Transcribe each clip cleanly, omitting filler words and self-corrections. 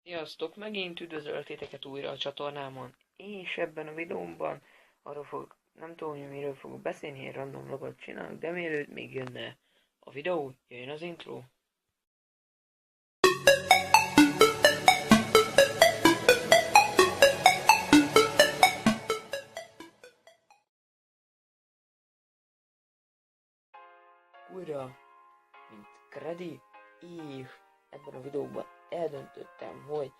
Sziasztok! Megint üdvözöllek titeket újra a csatornámon, és ebben a videómban nem tudom, hogy miről fogok beszélni, én random vlogot csinálok, de mielőtt még jönne a videó, jöjjön az intro. Újra, mint Kredi, és ebben a videóban eldöntöttem, hogy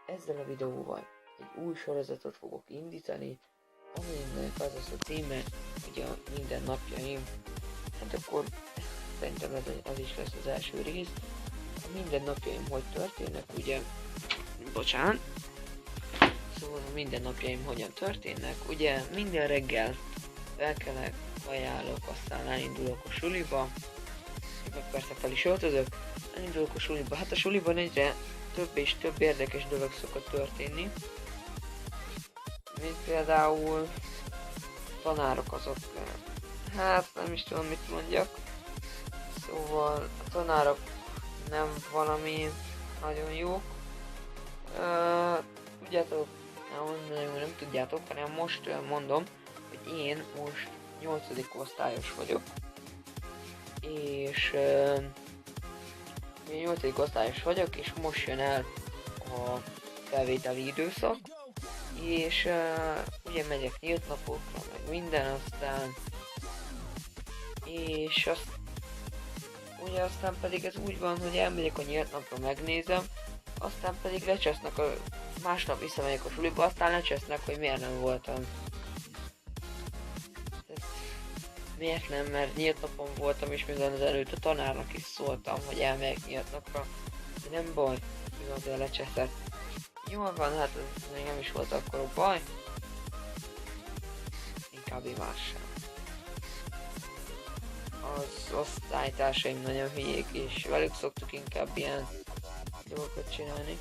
ezzel a videóval egy új sorozatot fogok indítani, aminek az az a címe, hogy a mindennapjaim. Hát akkor szerintem az is lesz az első rész. A mindennapjaim hogy történnek, ugye, bocsánat. Szóval a mindennapjaim hogyan történnek, ugye minden reggel felkelek, kajálok, aztán elindulok a suliba, meg persze fel is öltözök, elindulok a suliba. Hát a suliban egyre több és több érdekes dolog szokott történni, mint például tanárok azok, hát nem is tudom mit mondjak, szóval a tanárok nem valami nagyon jók, tudjátok, nem tudjátok, hanem most mondom, hogy én most 8. osztályos vagyok, és én 8. osztályos vagyok, és most jön el a felvételi időszak, és ugye megyek nyílt napokra, meg minden, aztán és aztán pedig ez úgy van, hogy elmegyek a nyílt napra, megnézem, aztán pedig lecsesznek másnap visszamegyek a suliba, aztán lecsesznek, hogy miért nem voltam. Miért nem, mert nyílt napon voltam, és még az előtt a tanárnak is szóltam, hogy elmegyek nyílt napra, de nem baj, hogy azért lecseszett. Jól van, hát ez még nem is volt akkor a baj, inkább más sem. Az osztálytársaim nagyon hülyék, és velük szoktuk inkább ilyen dolgokat csinálni.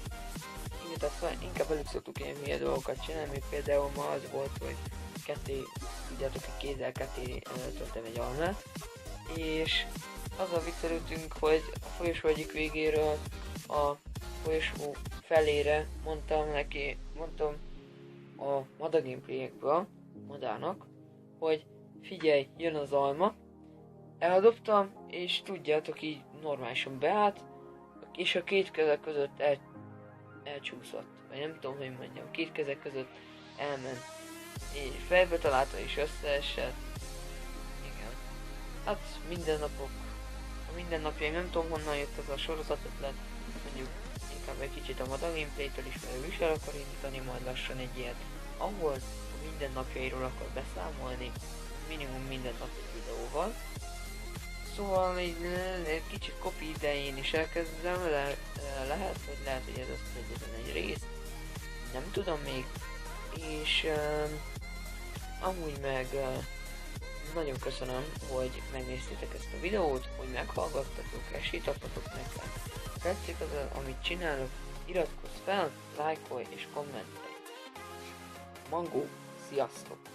Inkább velük szoktuk ilyen hülye dolgokat csinálni, mint például ma az volt, hogy tudjátok, hogy kézzel ketté töltem egy almát, és azzal viccelődtünk, hogy a folyosó egyik végéről a folyosó felére mondtam a Mada gameplayekből, Madának, hogy figyelj, jön az alma, eldobtam, és tudjátok, így normálisan beállt, és a két kezek között elcsúszott, vagy nem tudom, hogy mondjam, két kezek között elment, és fejbe találta és összeesett. Igen. Hát a mindennapjaim, nem tudom honnan jött az a sorozat ötlet, mondjuk inkább egy kicsit a Mada Gameplaytől is, mert ő is el akar indítani majd lassan egy ilyet, ahol a mindennapjairól akar beszámolni, minimum minden nap egy videóval. Szóval így egy kicsit copy idején is elkezdem, lehet, hogy ez az egyetlen egy rész, nem tudom még, és amúgy meg nagyon köszönöm, hogy megnéztétek ezt a videót, hogy meghallgattatok, esélytapatok nekem. Tetszik az, amit csinálok, iratkozz fel, lájkolj és kommentelj. Mangó, sziasztok!